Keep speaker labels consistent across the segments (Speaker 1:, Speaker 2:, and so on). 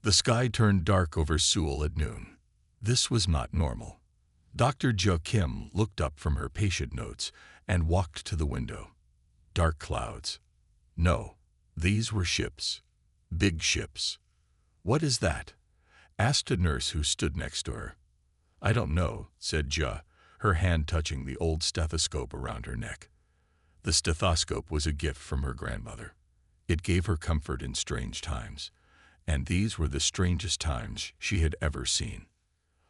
Speaker 1: The sky turned dark over Seoul at noon. This was not normal. Dr. Jo Kim looked up from her patient notes and walked to the window. Dark clouds. No, these were ships. Big ships. "What is that?" asked a nurse who stood next to her. "I don't know," said Jo, her hand touching the old stethoscope around her neck. The stethoscope was a gift from her grandmother. It gave her comfort in strange times, and these were the strangest times she had ever seen.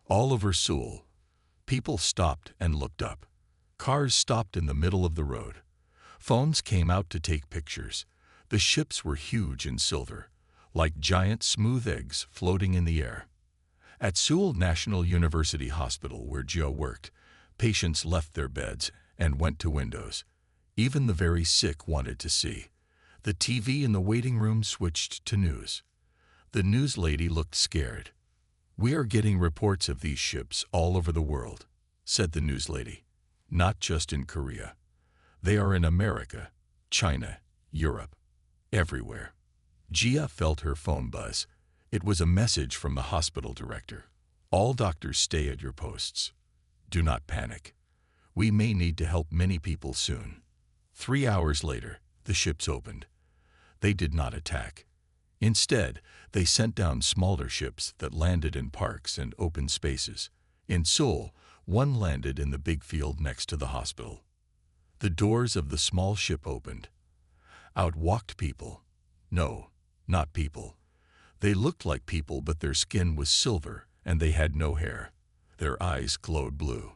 Speaker 1: All over Seoul, people stopped and looked up. Cars stopped in the middle of the road. Phones came out to take pictures. The ships were huge and silver, like giant smooth eggs floating in the air. At Seoul National University Hospital, where Jo worked, patients left their beds and went to windows. Even the very sick wanted to see. The TV in the waiting room switched to news. The news lady looked scared. "We are getting reports of these ships all over the world," said the news lady. "Not just in Korea. They are in America, China, Europe, everywhere." Gia felt her phone buzz. It was a message from the hospital director. "All doctors stay at your posts. Do not panic. We may need to help many people soon." 3 hours later, the ships opened. They did not attack. Instead, they sent down smaller ships that landed in parks and open spaces. In Seoul, one landed in the big field next to the hospital. The doors of the small ship opened. Out walked people. No, not people. They looked like people, but their skin was silver and they had no hair. Their eyes glowed blue.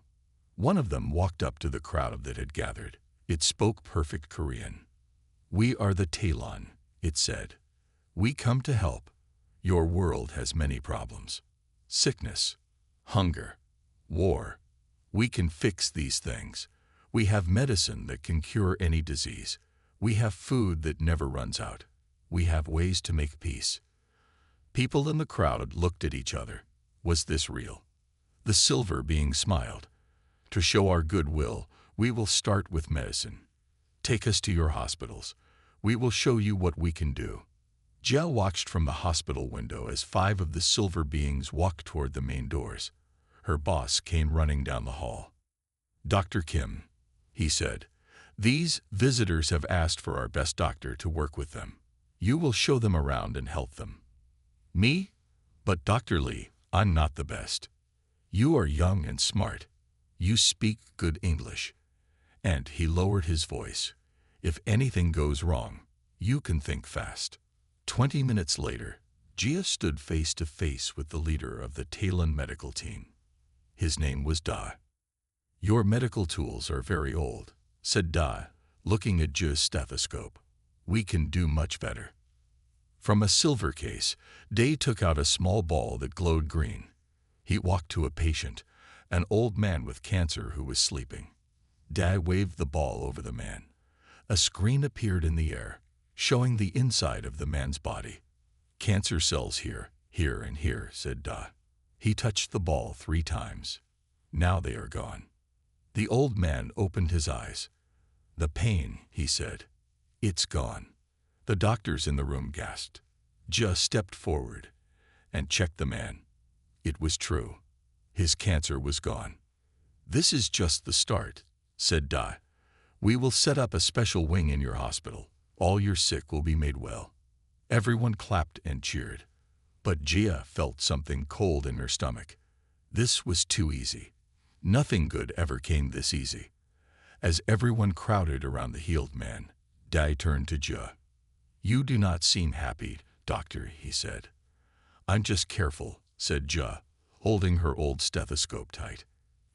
Speaker 1: One of them walked up to the crowd that had gathered. It spoke perfect Korean. "We are the Talon," it said. "We come to help. Your world has many problems. Sickness, hunger, war. We can fix these things. We have medicine that can cure any disease. We have food that never runs out. We have ways to make peace." People in the crowd looked at each other. Was this real? The silver being smiled. "To show our goodwill, we will start with medicine. Take us to your hospitals. We will show you what we can do." Jia watched from the hospital window as 5 of the silver beings walked toward the main doors. Her boss came running down the hall. "Dr. Kim," he said, "these visitors have asked for our best doctor to work with them. You will show them around and help them." "Me? But Dr. Lee, I'm not the best. You are young and smart. You speak good English." And he lowered his voice. "If anything goes wrong, you can think fast." 20 minutes later, Gia stood face to face with the leader of the Talon medical team. His name was Da. "Your medical tools are very old," said Da, looking at Jia's stethoscope. "We can do much better." From a silver case, Day took out a small ball that glowed green. He walked to a patient, an old man with cancer who was sleeping. Day waved the ball over the man. A screen appeared in the air, showing the inside of the man's body. "Cancer cells here, here, and here," said Da. He touched the ball 3 times. "Now they are gone." The old man opened his eyes. "The pain," he said. "It's gone." The doctors in the room gasped. Jia stepped forward and checked the man. It was true. His cancer was gone. "This is just the start," said Da. "We will set up a special wing in your hospital. All your sick will be made well." Everyone clapped and cheered. But Gia felt something cold in her stomach. This was too easy. Nothing good ever came this easy. As everyone crowded around the healed man, Dai turned to Gia. "You do not seem happy, doctor," he said. "I'm just careful," said Gia, holding her old stethoscope tight.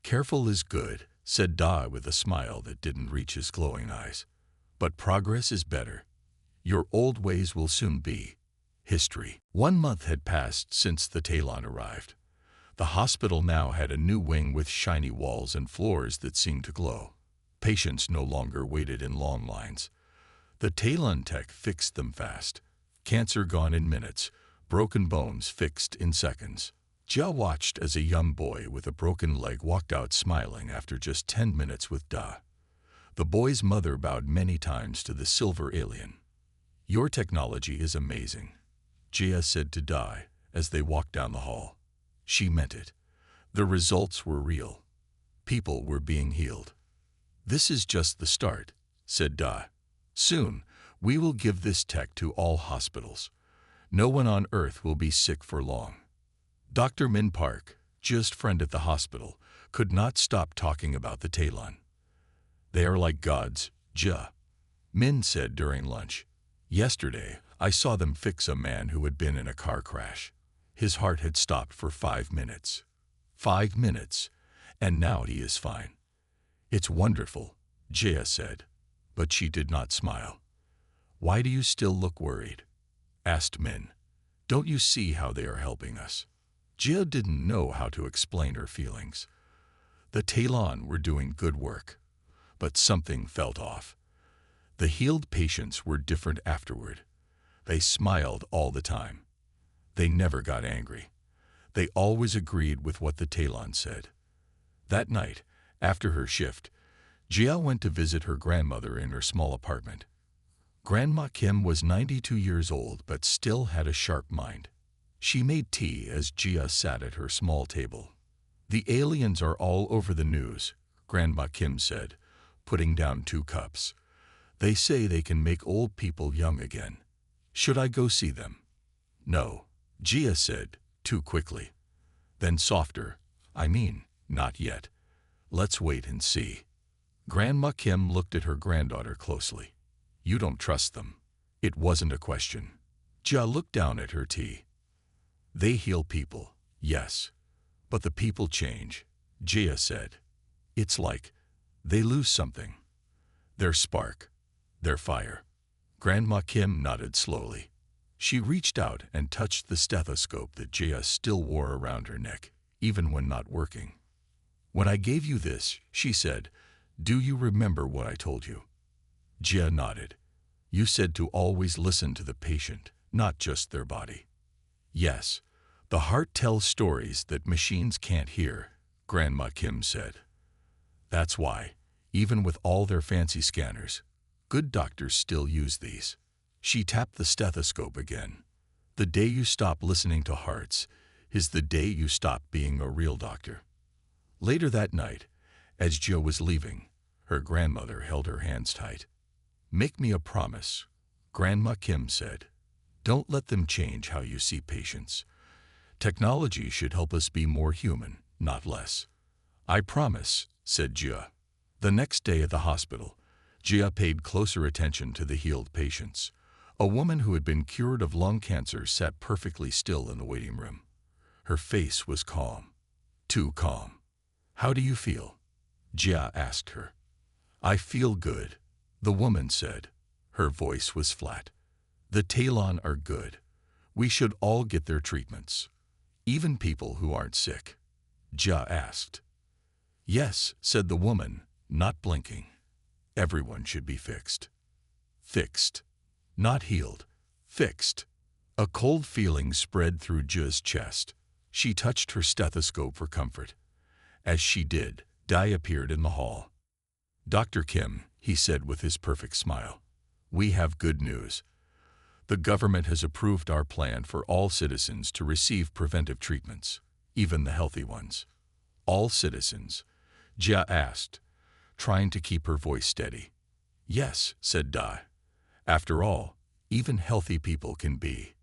Speaker 1: "Careful is good," said Dai with a smile that didn't reach his glowing eyes. "But progress is better. Your old ways will soon be history." 1 month had passed since the Talon arrived. The hospital now had a new wing with shiny walls and floors that seemed to glow. Patients no longer waited in long lines. The Talon tech fixed them fast. Cancer gone in minutes, broken bones fixed in seconds. Jia watched as a young boy with a broken leg walked out smiling after just 10 minutes with Da. The boy's mother bowed many times to the silver alien. "Your technology is amazing," Jia said to Da as they walked down the hall. She meant it. The results were real. People were being healed. "This is just the start," said Da. "Soon, we will give this tech to all hospitals. No one on Earth will be sick for long." Dr. Min Park, Jia's friend at the hospital, could not stop talking about the Talon. "They are like gods, Jia," Min said during lunch. "Yesterday, I saw them fix a man who had been in a car crash. His heart had stopped for 5 minutes. 5 minutes, and now he is fine." "It's wonderful," Jia said, but she did not smile. "Why do you still look worried?" asked Min. "Don't you see how they are helping us?" Jia didn't know how to explain her feelings. The Talon were doing good work, but something felt off. The healed patients were different afterward. They smiled all the time. They never got angry. They always agreed with what the Talon said. That night, after her shift, Jia went to visit her grandmother in her small apartment. Grandma Kim was 92 years old but still had a sharp mind. She made tea as Jia sat at her small table. "The aliens are all over the news," Grandma Kim said, putting down 2 cups. "They say they can make old people young again. Should I go see them?" "No," Jia said, too quickly. Then softer, "I mean, not yet. Let's wait and see." Grandma Kim looked at her granddaughter closely. "You don't trust them." It wasn't a question. Jia looked down at her tea. "They heal people, yes. But the people change," Jia said. "It's like they lose something. Their spark, their fire." Grandma Kim nodded slowly. She reached out and touched the stethoscope that Jia still wore around her neck, even when not working. "When I gave you this," she said, "do you remember what I told you?" Jia nodded. "You said to always listen to the patient, not just their body." "Yes, the heart tells stories that machines can't hear," Grandma Kim said. "That's why, even with all their fancy scanners, good doctors still use these." She tapped the stethoscope again. "The day you stop listening to hearts is the day you stop being a real doctor." Later that night, as Jia was leaving, her grandmother held her hands tight. "Make me a promise," Grandma Kim said. "Don't let them change how you see patients. Technology should help us be more human, not less." "I promise," said Jia. The next day at the hospital, Jia paid closer attention to the healed patients. A woman who had been cured of lung cancer sat perfectly still in the waiting room. Her face was calm. Too calm. "How do you feel?" Jia asked her. "I feel good," the woman said. Her voice was flat. "The Talon are good. We should all get their treatments. Even people who aren't sick." Jia asked. "Yes," said the woman, not blinking. "Everyone should be fixed." Fixed. Not healed. Fixed. A cold feeling spread through Jia's chest. She touched her stethoscope for comfort. As she did, Dai appeared in the hall. "Dr. Kim," he said with his perfect smile, "we have good news. The government has approved our plan for all citizens to receive preventive treatments, even the healthy ones." "All citizens?" Jia asked, trying to keep her voice steady. "Yes," said Dai. "After all, even healthy people can be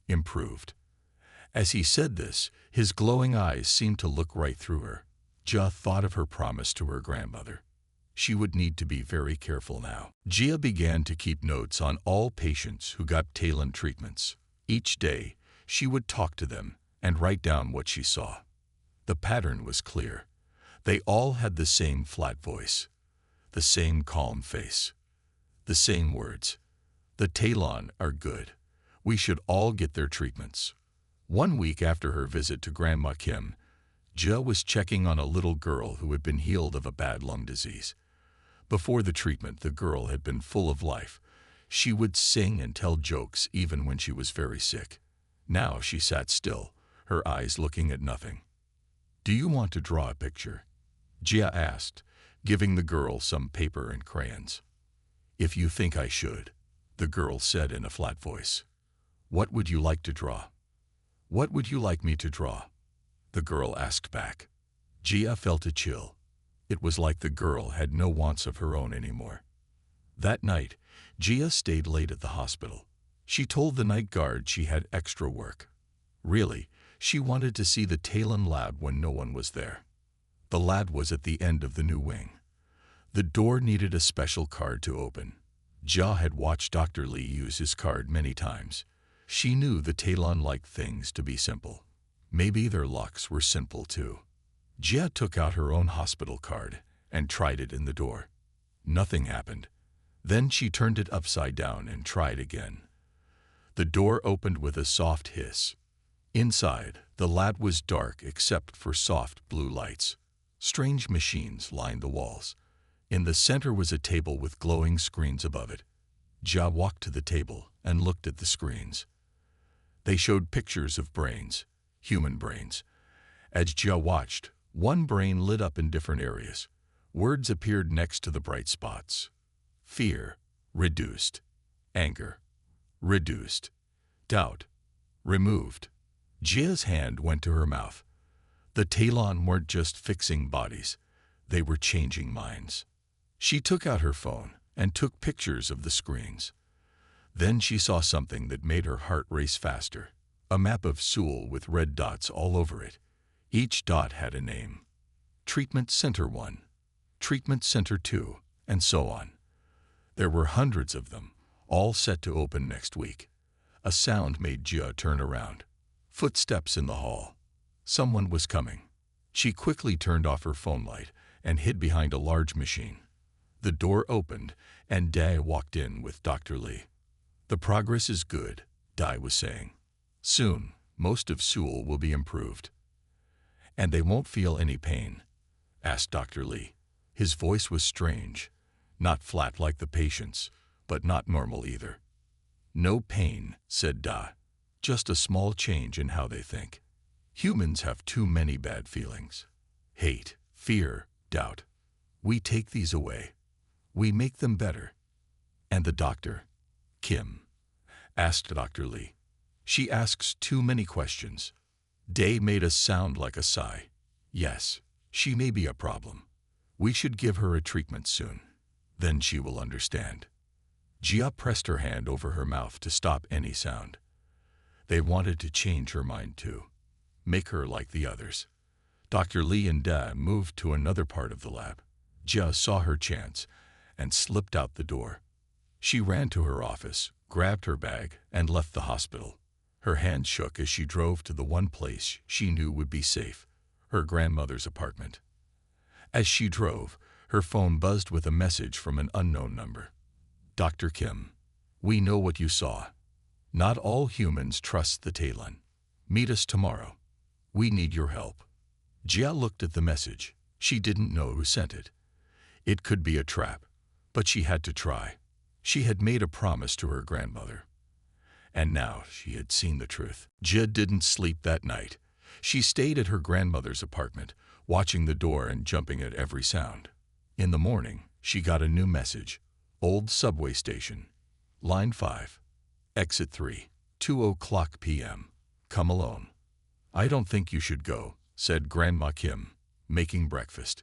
Speaker 1: improved." As he said this, his glowing eyes seemed to look right through her. Jia thought of her promise to her grandmother. She would need to be very careful now. Jia began to keep notes on all patients who got Talon treatments. Each day, she would talk to them and write down what she saw. The pattern was clear. They all had the same flat voice, the same calm face, the same words. "The Talon are good. We should all get their treatments." 1 week after her visit to Grandma Kim, Jia was checking on a little girl who had been healed of a bad lung disease. Before the treatment, the girl had been full of life. She would sing and tell jokes even when she was very sick. Now she sat still, her eyes looking at nothing. "Do you want to draw a picture?" Jia asked, giving the girl some paper and crayons. "If you think I should," the girl said in a flat voice. "What would you like to draw?" "What would you like me to draw?" the girl asked back. Gia felt a chill. It was like the girl had no wants of her own anymore. That night, Gia stayed late at the hospital. She told the night guard she had extra work. Really, she wanted to see the Talon lab when no one was there. The lab was at the end of the new wing. The door needed a special card to open. Gia had watched Dr. Lee use his card many times. She knew the Talon liked things to be simple. Maybe their locks were simple too. Gia took out her own hospital card and tried it in the door. Nothing happened. Then she turned it upside down and tried again. The door opened with a soft hiss. Inside, the lab was dark except for soft blue lights. Strange machines lined the walls. In the center was a table with glowing screens above it. Gia walked to the table and looked at the screens. They showed pictures of brains, human brains. As Gia watched, one brain lit up in different areas. Words appeared next to the bright spots. Fear, reduced. Anger, reduced. Doubt, removed. Gia's hand went to her mouth. The Talon weren't just fixing bodies. They were changing minds. She took out her phone and took pictures of the screens. Then she saw something that made her heart race faster. A map of Seoul with red dots all over it. Each dot had a name. Treatment Center 1, Treatment Center 2, and so on. There were hundreds of them, all set to open next week. A sound made Gia turn around. Footsteps in the hall. Someone was coming. She quickly turned off her phone light and hid behind a large machine. The door opened, and Dae walked in with Dr. Lee. "The progress is good," Dae was saying. "Soon, most of Seoul will be improved." "And they won't feel any pain?" asked Dr. Lee. His voice was strange, not flat like the patient's, but not normal either. "No pain," said Dae. "Just a small change in how they think. Humans have too many bad feelings. Hate, fear, doubt. We take these away. We make them better." "And the doctor, Kim?" asked Dr. Lee. "She asks too many questions." Dae made a sound like a sigh. "Yes, she may be a problem. We should give her a treatment soon. Then she will understand." Gia pressed her hand over her mouth to stop any sound. They wanted to change her mind too. Make her like the others. Dr. Lee and Dae moved to another part of the lab. Gia saw her chance and slipped out the door. She ran to her office, grabbed her bag, and left the hospital. Her hand shook as she drove to the one place she knew would be safe, her grandmother's apartment. As she drove, her phone buzzed with a message from an unknown number. "Dr. Kim, we know what you saw. Not all humans trust the Talon. Meet us tomorrow. We need your help." Gia looked at the message. She didn't know who sent it. It could be a trap, but she had to try. She had made a promise to her grandmother. And now she had seen the truth. Gia didn't sleep that night. She stayed at her grandmother's apartment, watching the door and jumping at every sound. In the morning, she got a new message. "Old subway station. Line 5. Exit 3. 2:00 p.m. Come alone." "I don't think you should go," said Grandma Kim, making breakfast.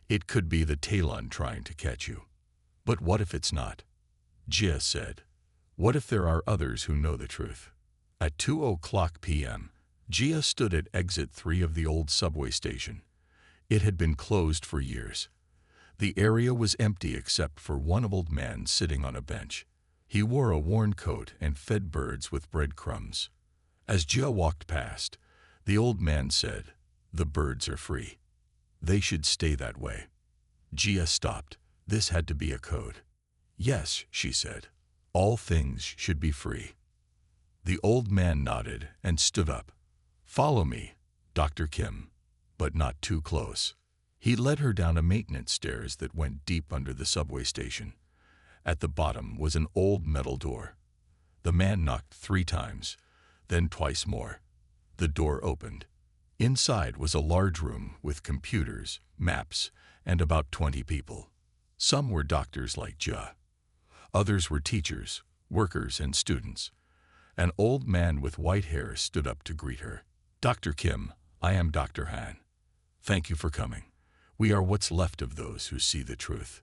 Speaker 1: "It could be the Talon trying to catch you." "But what if it's not?" Gia said. "What if there are others who know the truth?" At 2:00 p.m., Gia stood at exit 3 of the old subway station. It had been closed for years. The area was empty except for one old man sitting on a bench. He wore a worn coat and fed birds with breadcrumbs. As Gia walked past, the old man said, "The birds are free. They should stay that way." Gia stopped. This had to be a code. "Yes," she said. "All things should be free." The old man nodded and stood up. "Follow me, Dr. Kim, but not too close." He led her down a maintenance stairs that went deep under the subway station. At the bottom was an old metal door. The man knocked 3 times, then twice more. The door opened. Inside was a large room with computers, maps, and about 20 people. Some were doctors like Gia. Others were teachers, workers, and students. An old man with white hair stood up to greet her. "Dr. Kim, I am Dr. Han. Thank you for coming. We are what's left of those who see the truth."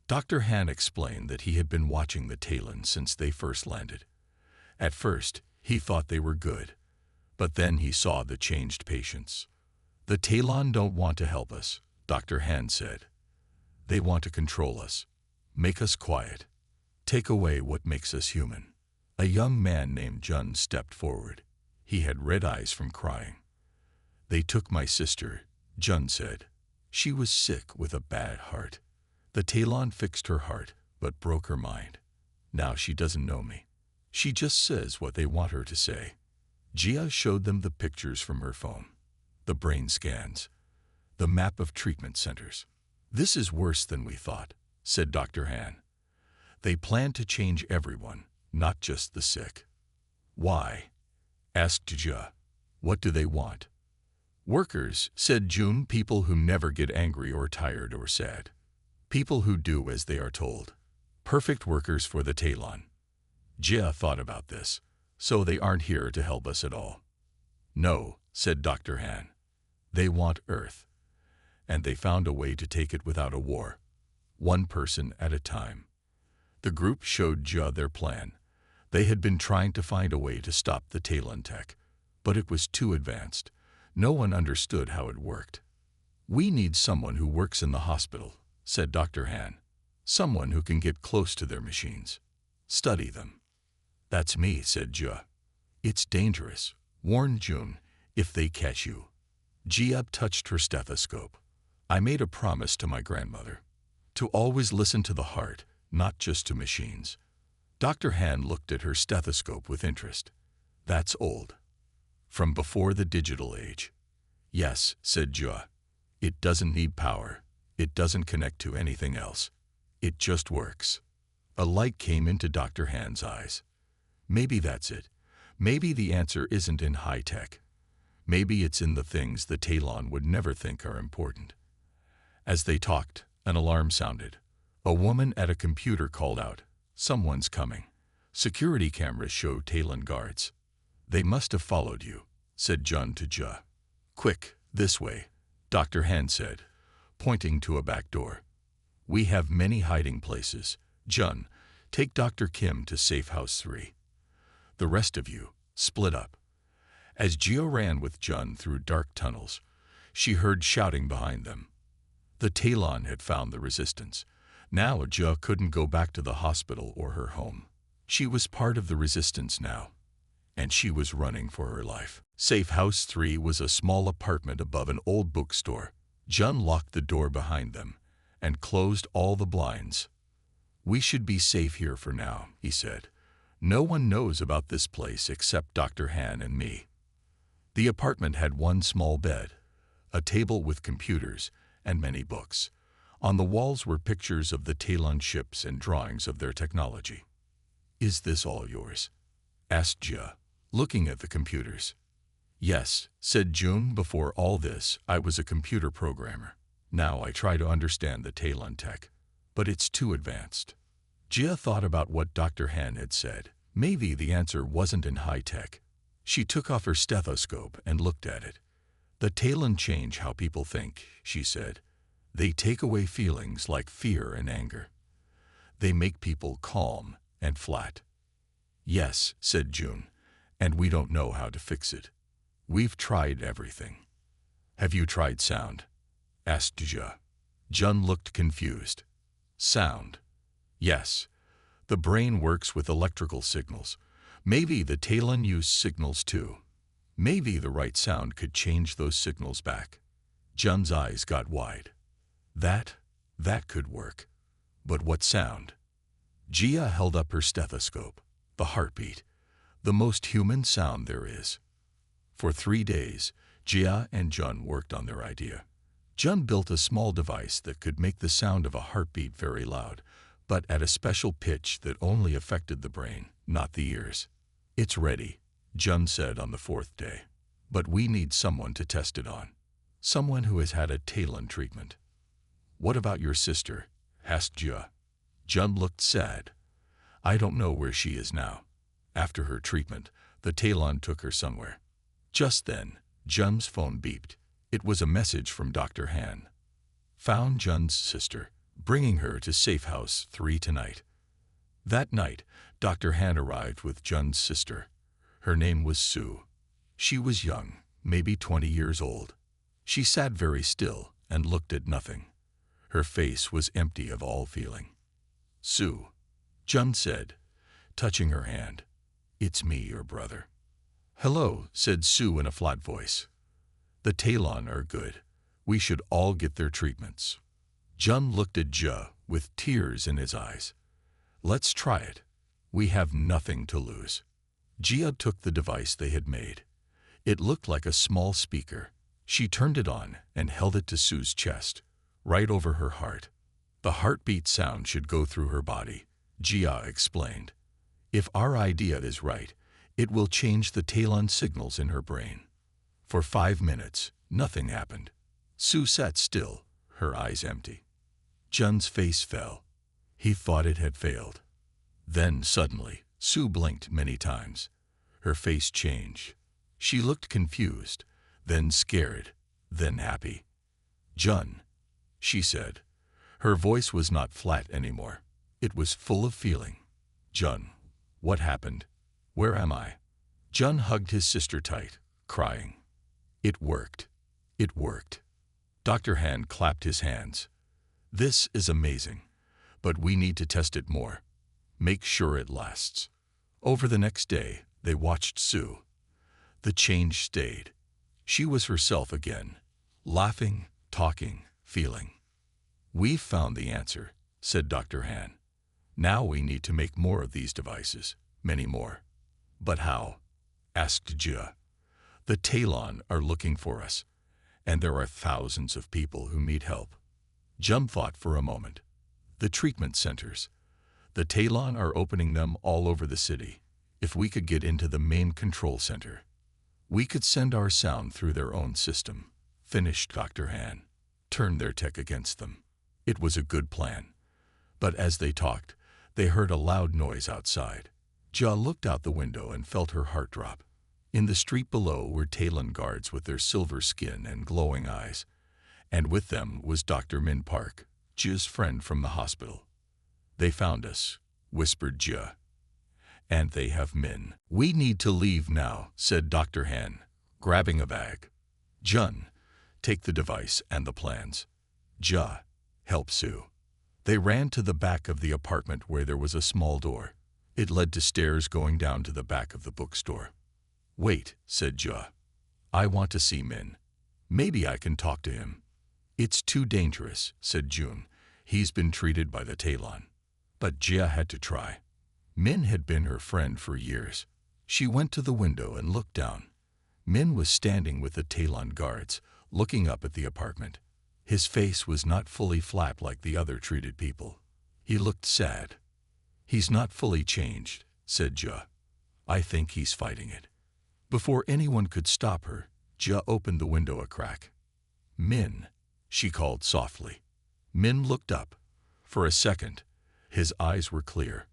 Speaker 1: Dr. Han explained that he had been watching the Talon since they first landed. At first, he thought they were good, but then he saw the changed patients. "The Talon don't want to help us," Dr. Han said. "They want to control us, make us quiet, take away what makes us human." A young man named Jun stepped forward. He had red eyes from crying. "They took my sister," Jun said. "She was sick with a bad heart. The Talon fixed her heart, but broke her mind. Now she doesn't know me. She just says what they want her to say." Jia showed them the pictures from her phone, the brain scans, the map of treatment centers. "This is worse than we thought," said Dr. Han. "They plan to change everyone, not just the sick." "Why?" asked Jia. "What do they want?" "Workers," said June, "people who never get angry or tired or sad. People who do as they are told. Perfect workers for the Talon." Jia thought about this. "So they aren't here to help us at all?" "No," said Dr. Han. "They want Earth. And they found a way to take it without a war, one person at a time." The group showed Jia their plan. They had been trying to find a way to stop the Talon tech, but it was too advanced. No one understood how it worked. "We need someone who works in the hospital," said Dr. Han. "Someone who can get close to their machines, study them." "That's me," said Jia. "It's dangerous," warned June, "if they catch you." Jia touched her stethoscope. "I made a promise to my grandmother, to always listen to the heart, not just to machines." Dr. Han looked at her stethoscope with interest. "That's old. From before the digital age." "Yes," said Jia. "It doesn't need power. It doesn't connect to anything else. It just works." A light came into Dr. Han's eyes. "Maybe that's it. Maybe the answer isn't in high tech. Maybe it's in the things the Talon would never think are important." As they talked, an alarm sounded. A woman at a computer called out, "Someone's coming." Security cameras showed Talon guards. "They must have followed you," said Jun to Jia. "Quick, this way," Dr. Han said, pointing to a back door. "We have many hiding places. Jun, take Dr. Kim to Safe House 3. The rest of you, split up." As Jia ran with Jun through dark tunnels, she heard shouting behind them. The Talon had found the resistance. Now Jia couldn't go back to the hospital or her home. She was part of the resistance now, and she was running for her life. Safe House 3 was a small apartment above an old bookstore. Jun locked the door behind them and closed all the blinds. "We should be safe here for now," he said. "No one knows about this place except Dr. Han and me." The apartment had one small bed, a table with computers, and many books. On the walls were pictures of the Talon ships and drawings of their technology. "Is this all yours?" asked Jia, looking at the computers. "Yes," said June. "Before all this, I was a computer programmer. Now I try to understand the Talon tech, but it's too advanced." Jia thought about what Dr. Han had said. Maybe the answer wasn't in high tech. She took off her stethoscope and looked at it. "The Talon change how people think," she said. "They take away feelings like fear and anger. They make people calm and flat." "Yes," said June, "and we don't know how to fix it. We've tried everything." "Have you tried sound?" asked Jia. Jun looked confused. "Sound? Yes. The brain works with electrical signals. Maybe the Talon used signals too. Maybe the right sound could change those signals back." Jun's eyes got wide. That could work. But what sound? Jia held up her stethoscope. "The heartbeat. The most human sound there is." For 3 days, Jia and Jun worked on their idea. Jun built a small device that could make the sound of a heartbeat very loud, but at a special pitch that only affected the brain, not the ears. "It's ready," Jun said on the 4th day. "But we need someone to test it on. Someone who has had a Talon treatment." "What about your sister?" asked Jia. Jun looked sad. "I don't know where she is now." After her treatment, the Talon took her somewhere. Just then, Jun's phone beeped. It was a message from Dr. Han. Found Jun's sister, bringing her to Safe House 3 tonight. That night, Dr. Han arrived with Jun's sister. Her name was Sue. She was young, maybe 20 years old. She sat very still and looked at nothing. Her face was empty of all feeling. "Sue," Jun said, touching her hand. "It's me, your brother." "Hello," said Sue in a flat voice. "The Talon are good. We should all get their treatments." Jun looked at Jia with tears in his eyes. "Let's try it. We have nothing to lose." Jia took the device they had made. It looked like a small speaker. She turned it on and held it to Sue's chest, right over her heart. "The heartbeat sound should go through her body," Jia explained. "If our idea is right, it will change the Talon signals in her brain." For 5 minutes, nothing happened. Sue sat still, her eyes empty. Jun's face fell. He thought it had failed. Then, suddenly, Sue blinked many times. Her face changed. She looked confused, then scared, then happy. "Jun," she said. Her voice was not flat anymore. It was full of feeling. "Jun, what happened? Where am I?" Jun hugged his sister tight, crying. "It worked. It worked." Dr. Han clapped his hands. "This is amazing, but we need to test it more. Make sure it lasts." Over the next day, they watched Sue. The change stayed. She was herself again, laughing, talking, feeling. "We've found the answer," said Dr. Han. "Now we need to make more of these devices, many more." "But how?" asked Jia. "The Talon are looking for us, and there are thousands of people who need help." Jun thought for a moment. "The treatment centers. The Talon are opening them all over the city. If we could get into the main control center, we could send our sound through their own system," finished Dr. Han. "Turn their tech against them." It was a good plan. But as they talked, they heard a loud noise outside. Jia looked out the window and felt her heart drop. In the street below were Talon guards with their silver skin and glowing eyes, and with them was Dr. Min Park, Jia's friend from the hospital. "They found us," whispered Jia. "And they have Min." "We need to leave now," said Dr. Han, grabbing a bag. "Jun, take the device and the plans. Jia, help Sue." They ran to the back of the apartment where there was a small door. It led to stairs going down to the back of the bookstore. "Wait," said Jia. "I want to see Min. Maybe I can talk to him." "It's too dangerous," said Jun. "He's been treated by the Talon." But Jia had to try. Min had been her friend for years. She went to the window and looked down. Min was standing with the Talon guards, looking up at the apartment. His face was not fully flat like the other treated people. He looked sad. "He's not fully changed," said Jia. "I think he's fighting it." Before anyone could stop her, Jia opened the window a crack. "Min," she called softly. Min looked up. For a second, his eyes were clear.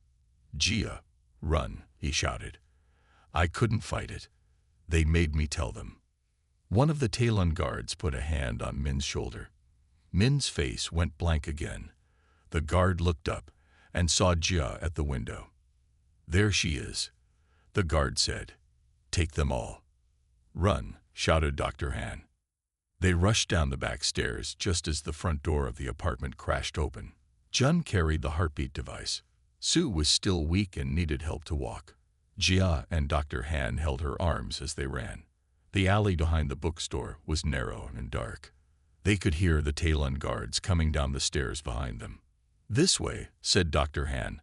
Speaker 1: "Jia, run," he shouted. "I couldn't fight it. They made me tell them." One of the Talon guards put a hand on Min's shoulder. Min's face went blank again. The guard looked up and saw Jia at the window. "There she is," the guard said. "Take them all." "Run," shouted Dr. Han. They rushed down the back stairs just as the front door of the apartment crashed open. Jun carried the heartbeat device. Sue was still weak and needed help to walk. Jia and Dr. Han held her arms as they ran. The alley behind the bookstore was narrow and dark. They could hear the Talon guards coming down the stairs behind them. "This way," said Dr. Han,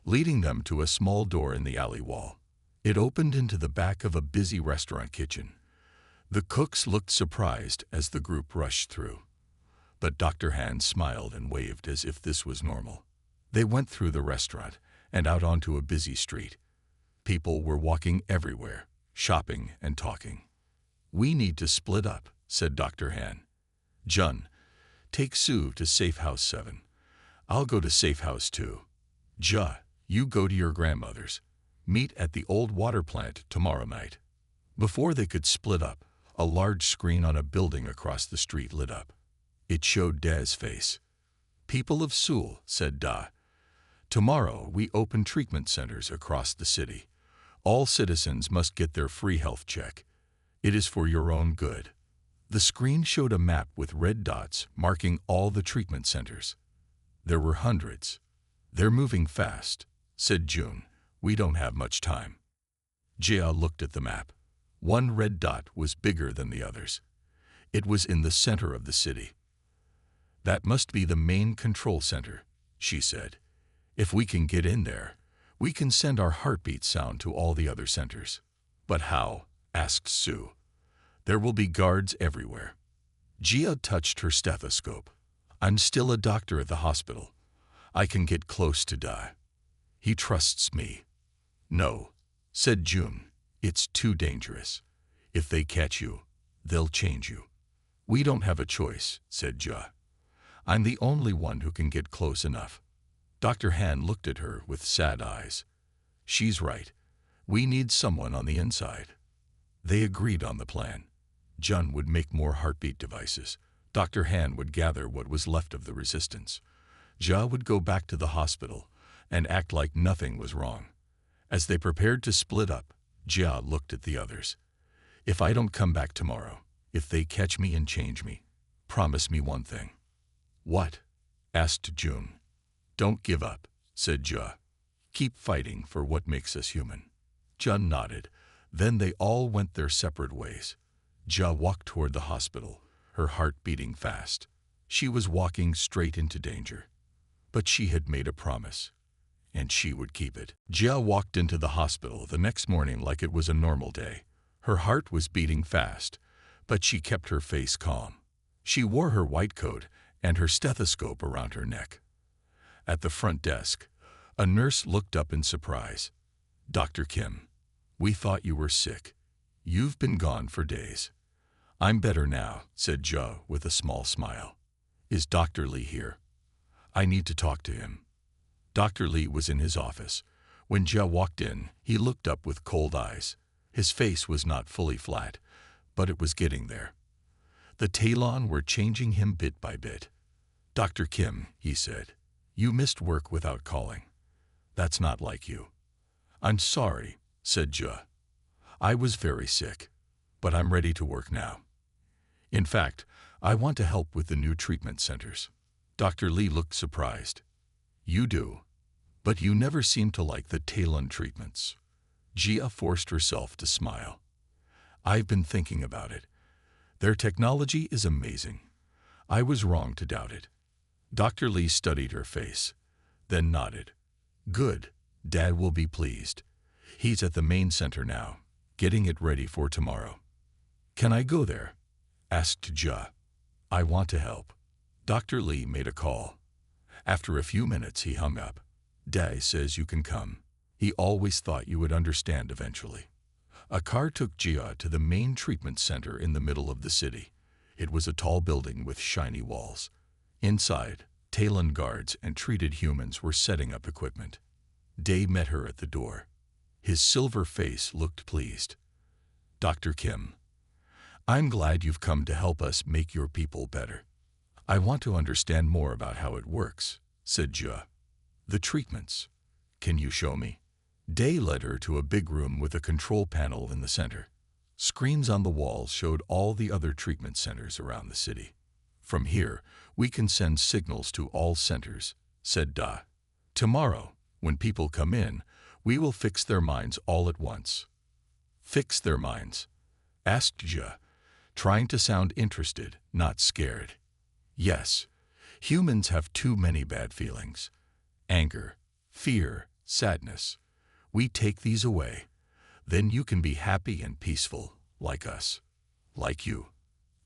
Speaker 1: leading them to a small door in the alley wall. It opened into the back of a busy restaurant kitchen. The cooks looked surprised as the group rushed through. But Dr. Han smiled and waved as if this was normal. They went through the restaurant and out onto a busy street. People were walking everywhere, shopping and talking. "We need to split up," said Dr. Han. "Jun, take Sue to Safe House 7. I'll go to Safe House 2. Jia, you go to your grandmother's. Meet at the old water plant tomorrow night. Before they could split up, a large screen on a building across the street lit up. It showed Da's face. "People of Seoul," said Da. "Tomorrow we open treatment centers across the city. All citizens must get their free health check. It is for your own good." The screen showed a map with red dots marking all the treatment centers. There were hundreds. "They're moving fast," said June. "We don't have much time." Jia looked at the map. One red dot was bigger than the others. It was in the center of the city. "That must be the main control center," she said. "If we can get in there, we can send our heartbeat sound to all the other centers." "But how?" asked Sue. "There will be guards everywhere." Jia touched her stethoscope. "I'm still a doctor at the hospital. I can get close to Da. He trusts me." "No," said June. "It's too dangerous. If they catch you, they'll change you." "We don't have a choice," said Jia. "I'm the only one who can get close enough." Dr. Han looked at her with sad eyes. "She's right. We need someone on the inside." They agreed on the plan. Jun would make more heartbeat devices. Dr. Han would gather what was left of the resistance. Jia would go back to the hospital and act like nothing was wrong. As they prepared to split up, Jia looked at the others. "If I don't come back tomorrow, if they catch me and change me, promise me one thing." "What?" asked June. "Don't give up," said Jia. "Keep fighting for what makes us human." Jun nodded. Then they all went their separate ways. Jia walked toward the hospital, her heart beating fast. She was walking straight into danger. But she had made a promise, and she would keep it. Jia walked into the hospital the next morning like it was a normal day. Her heart was beating fast, but she kept her face calm. She wore her white coat and her stethoscope around her neck. At the front desk, a nurse looked up in surprise. "Dr. Kim, we thought you were sick. You've been gone for days." "I'm better now," said Jia with a small smile. "Is Dr. Lee here? I need to talk to him." Dr. Lee was in his office. When Jia walked in, he looked up with cold eyes. His face was not fully flat, but it was getting there. The Talon were changing him bit by bit. "Dr. Kim," he said, "you missed work without calling. That's not like you." "I'm sorry," said Jia. "I was very sick, but I'm ready to work now. In fact, I want to help with the new treatment centers." Dr. Lee looked surprised. "You do, but you never seem to like the Talon treatments." Jia forced herself to smile. "I've been thinking about it. Their technology is amazing. I was wrong to doubt it." Dr. Lee studied her face, then nodded. "Good. Dad will be pleased. He's at the main center now, getting it ready for tomorrow." "Can I go there?" asked Jia. "I want to help." Dr. Lee made a call. After a few minutes, he hung up. "Dad says you can come. He always thought you would understand eventually." A car took Jia to the main treatment center in the middle of the city. It was a tall building with shiny walls. Inside, Talon guards and treated humans were setting up equipment. Day met her at the door. His silver face looked pleased. "Dr. Kim, I'm glad you've come to help us make your people better." "I want to understand more about how it works," said Jia. "The treatments. Can you show me?" Day led her to a big room with a control panel in the center. Screens on the walls showed all the other treatment centers around the city. "From here, we can send signals to all centers," said Da. "Tomorrow, when people come in, we will fix their minds all at once." "Fix their minds?" asked Jia, trying to sound interested, not scared. "Yes, humans have too many bad feelings. Anger, fear, sadness. We take these away. Then you can be happy and peaceful, like us." "Like you?"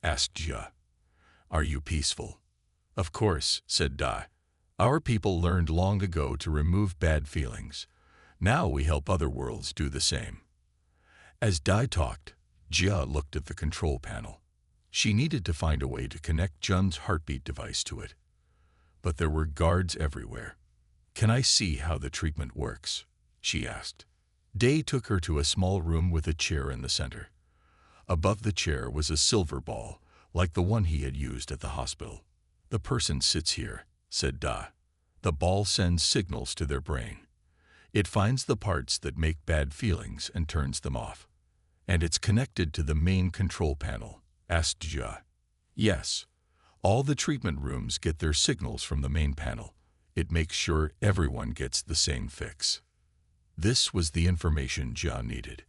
Speaker 1: asked Jia. "Are you peaceful?" "Of course," said Da. "Our people learned long ago to remove bad feelings. Now we help other worlds do the same." As Dai talked, Jia looked at the control panel. She needed to find a way to connect Jun's heartbeat device to it. But there were guards everywhere. "Can I see how the treatment works?" she asked. Day took her to a small room with a chair in the center. Above the chair was a silver ball, like the one he had used at the hospital. "The person sits here," said Da. "The ball sends signals to their brain. It finds the parts that make bad feelings and turns them off." "And it's connected to the main control panel?" asked Ja. "Yes. All the treatment rooms get their signals from the main panel. It makes sure everyone gets the same fix." This was the information Ja needed.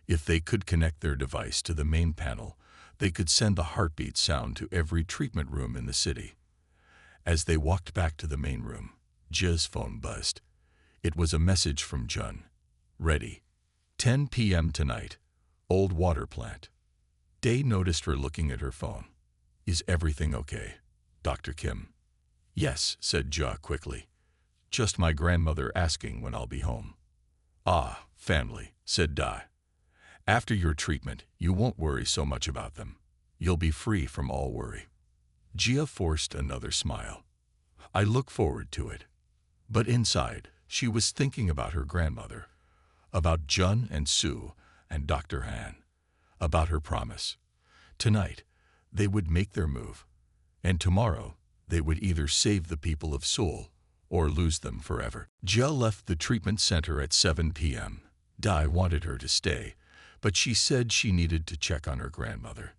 Speaker 1: If they could connect their device to the main panel, they could send the heartbeat sound to every treatment room in the city. As they walked back to the main room, Ja's phone buzzed. It was a message from Jun. "Ready. 10 p.m. tonight. Old water plant." Day noticed her looking at her phone. "Is everything okay, Dr. Kim?" "Yes," said Ja quickly. "Just my grandmother asking when I'll be home." "Ah, family," said Da. "After your treatment, you won't worry so much about them. You'll be free from all worry." Gia forced another smile. "I look forward to it." But inside, she was thinking about her grandmother, about Jun and Sue and Dr. Han, about her promise. Tonight, they would make their move, and tomorrow, they would either save the people of Seoul or lose them forever. Jia left the treatment center at 7 p.m. Dai wanted her to stay, but she said she needed to check on her grandmother.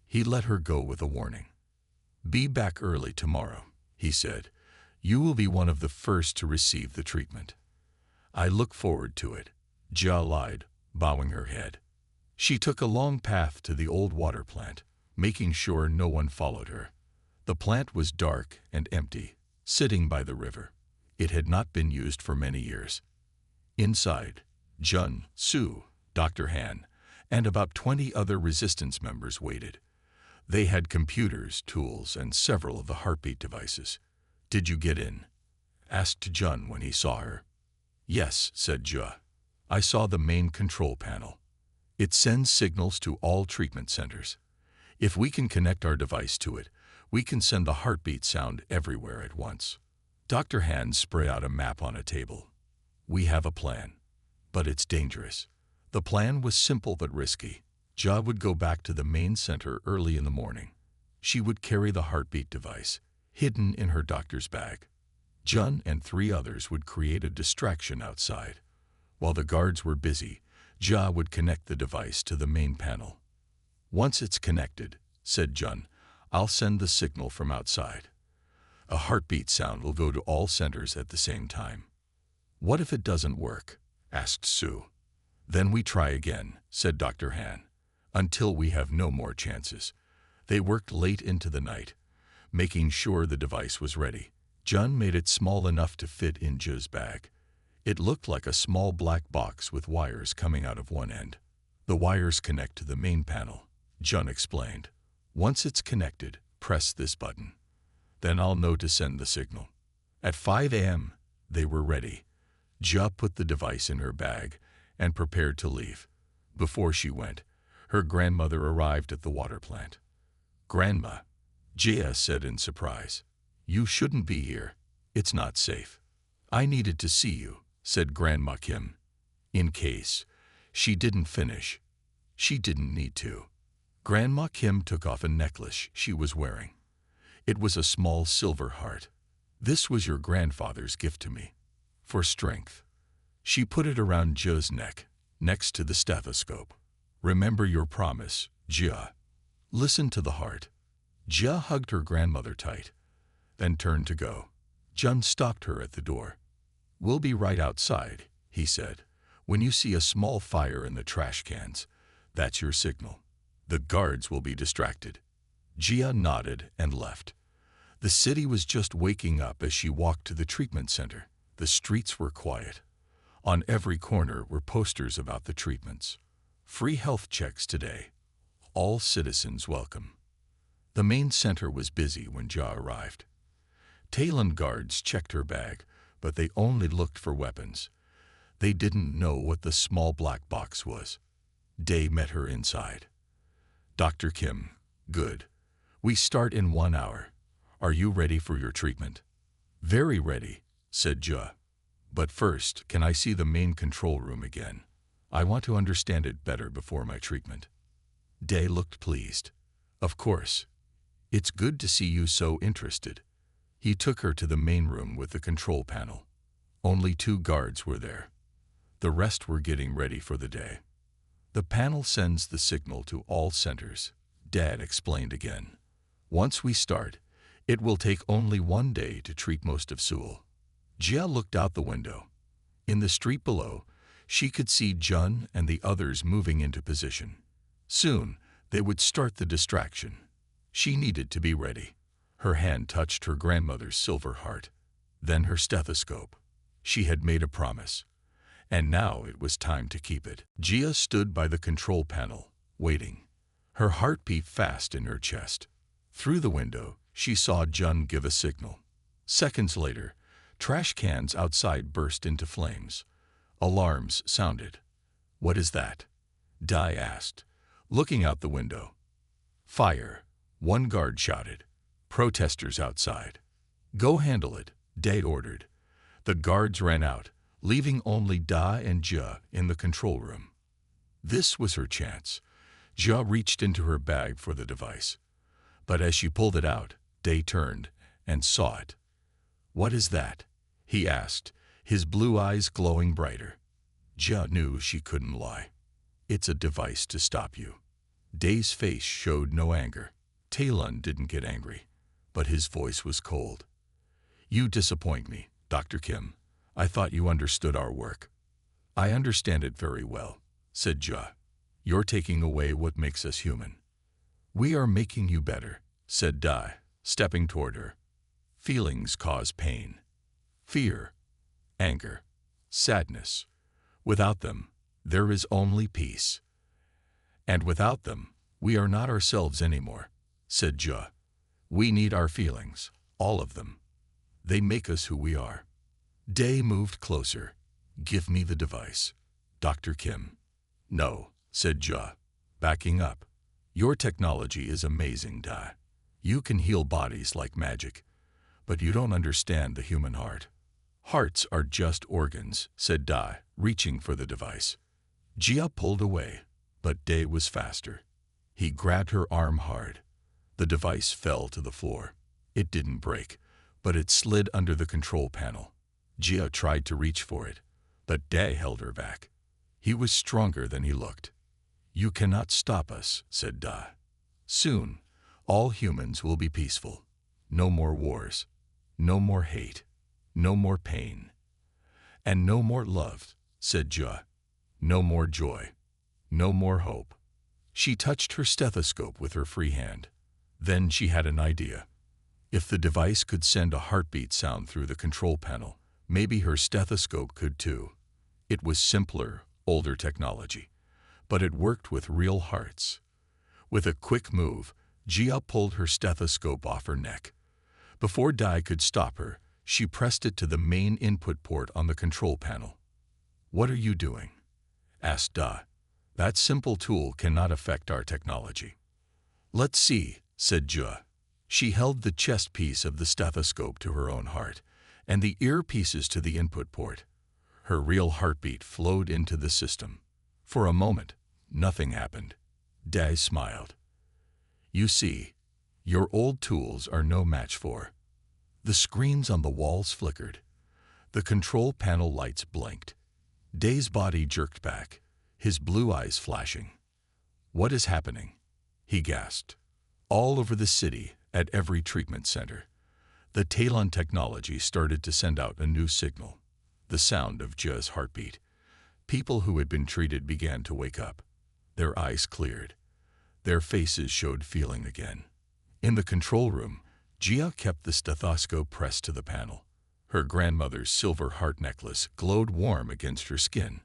Speaker 1: He let her go with a warning. "Be back early tomorrow," he said. "You will be one of the first to receive the treatment." "I look forward to it," Jia lied, bowing her head. She took a long path to the old water plant, making sure no one followed her. The plant was dark and empty, sitting by the river. It had not been used for many years. Inside, Jun, Sue, Dr. Han, and about 20 other resistance members waited. They had computers, tools, and several of the heartbeat devices. "Did you get in?" asked Jun when he saw her. "Yes," said Jua. "I saw the main control panel. It sends signals to all treatment centers. If we can connect our device to it, we can send the heartbeat sound everywhere at once." Dr. Han spread out a map on a table. "We have a plan, but it's dangerous." The plan was simple but risky. Ja would go back to the main center early in the morning. She would carry the heartbeat device, hidden in her doctor's bag. Jun and 3 others would create a distraction outside. While the guards were busy, Ja would connect the device to the main panel. "Once it's connected," said Jun, "I'll send the signal from outside. A heartbeat sound will go to all centers at the same time." "What if it doesn't work?" asked Sue. "Then we try again," said Dr. Han, "until we have no more chances." They worked late into the night, making sure the device was ready. Jun made it small enough to fit in Ja's bag. It looked like a small black box with wires coming out of one end. "The wires connect to the main panel," Jun explained. "Once it's connected, press this button. Then I'll know to send the signal." At 5 a.m., they were ready. Ja put the device in her bag and prepared to leave. Before she went, her grandmother arrived at the water plant. "Grandma," Jia said in surprise, "you shouldn't be here. It's not safe." "I needed to see you," said Grandma Kim. In case she didn't finish, she didn't need to. Grandma Kim took off a necklace she was wearing. It was a small silver heart. "This was your grandfather's gift to me, for strength." She put it around Ja's neck, next to the stethoscope. "Remember your promise, Jia. Listen to the heart." Jia hugged her grandmother tight, then turned to go. Jun stopped her at the door. "We'll be right outside," he said. "When you see a small fire in the trash cans, that's your signal. The guards will be distracted." Jia nodded and left. The city was just waking up as she walked to the treatment center. The streets were quiet. On every corner were posters about the treatments. "Free health checks today. All citizens welcome." The main center was busy when Ja arrived. Talon guards checked her bag, but they only looked for weapons. They didn't know what the small black box was. Day met her inside. "Dr. Kim, good. We start in 1 hour. Are you ready for your treatment?" "Very ready," said Ja. "But first, can I see the main control room again?" I want to understand it better before my treatment. Day looked pleased. Of course. It's good to see you so interested. He took her to the main room with the control panel. Only 2 guards were there. The rest were getting ready for the day. The panel sends the signal to all centers, Dad explained again. Once we start, it will take only 1 day to treat most of Seoul. Jia looked out the window. In the street below, she could see Jun and the others moving into position. Soon, they would start the distraction. She needed to be ready. Her hand touched her grandmother's silver heart, then her stethoscope. She had made a promise, and now it was time to keep it. Jia stood by the control panel, waiting. Her heart beat fast in her chest. Through the window, she saw Jun give a signal. Seconds later, trash cans outside burst into flames. Alarms sounded. "What is that?" Dai asked, looking out the window. "Fire," one guard shouted. "Protesters outside." "Go handle it," Dai ordered. The guards ran out, leaving only Da and Jia in the control room. This was her chance. Jia reached into her bag for the device. But as she pulled it out, Dai turned and saw it. "What is that?" he asked, his blue eyes glowing brighter. Jia knew she couldn't lie. "It's a device to stop you." Dai's face showed no anger. Talon didn't get angry, but his voice was cold. "You disappoint me, Dr. Kim. I thought you understood our work." "I understand it very well," said Jia. "You're taking away what makes us human." "We are making you better," said Dai, stepping toward her. "Feelings cause pain. Fear, anger, sadness. Without them, there is only peace. And without them, we are not ourselves anymore," said Jia. "We need our feelings, all of them. They make us who we are." Dai moved closer. "Give me the device, Dr. Kim." "No," said Jia, backing up. "Your technology is amazing, Dai. You can heal bodies like magic, but you don't understand the human heart." "Hearts are just organs," said Dai, reaching for the device. Jia pulled away, but Dai was faster. He grabbed her arm hard. The device fell to the floor. It didn't break, but it slid under the control panel. Jia tried to reach for it, but Dai held her back. He was stronger than he looked. "You cannot stop us," said Dai. "Soon, all humans will be peaceful. No more wars, no more hate, no more pain. And no more love," said Jia. "No more joy, no more hope." She touched her stethoscope with her free hand. Then she had an idea. If the device could send a heartbeat sound through the control panel, maybe her stethoscope could too. It was simpler, older technology, but it worked with real hearts. With a quick move, Jia pulled her stethoscope off her neck. Before Dai could stop her, she pressed it to the main input port on the control panel. "What are you doing?" asked Dai. "That simple tool cannot affect our technology." "Let's see," said Jia. She held the chest piece of the stethoscope to her own heart, and the earpieces to the input port. Her real heartbeat flowed into the system. For a moment, nothing happened. Dai smiled. "You see, your old tools are no match for." The screens on the walls flickered. The control panel lights blinked. Dai's body jerked back, his blue eyes flashing. "What is happening?" he gasped. All over the city, at every treatment center, the Talon technology started to send out a new signal, the sound of Jia's heartbeat. People who had been treated began to wake up. Their eyes cleared. Their faces showed feeling again. In the control room, Jia kept the stethoscope pressed to the panel. Her grandmother's silver heart necklace glowed warm against her skin.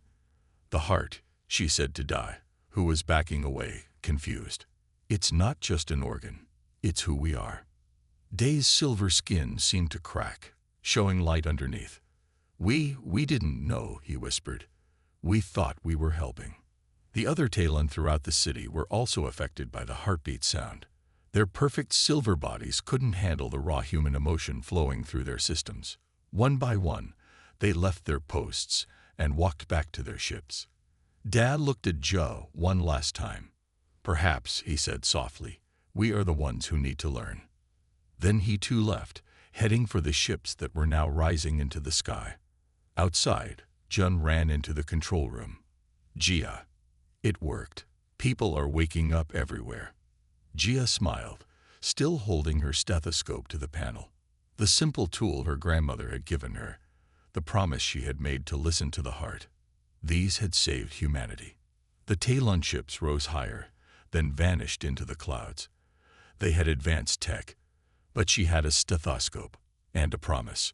Speaker 1: "The heart," she said to Dai, who was backing away, confused. "It's not just an organ. It's who we are." Dai's silver skin seemed to crack, showing light underneath. We didn't know," he whispered. "We thought we were helping." The other Talon throughout the city were also affected by the heartbeat sound. Their perfect silver bodies couldn't handle the raw human emotion flowing through their systems. One by one, they left their posts and walked back to their ships. Dad looked at Joe one last time. "Perhaps," he said softly, "we are the ones who need to learn." Then he too left, heading for the ships that were now rising into the sky. Outside, Jun ran into the control room. "Gia, it worked. People are waking up everywhere." Gia smiled, still holding her stethoscope to the panel. The simple tool her grandmother had given her, the promise she had made to listen to the heart. These had saved humanity. The Talon ships rose higher, then vanished into the clouds. They had advanced tech, but she had a stethoscope and a promise.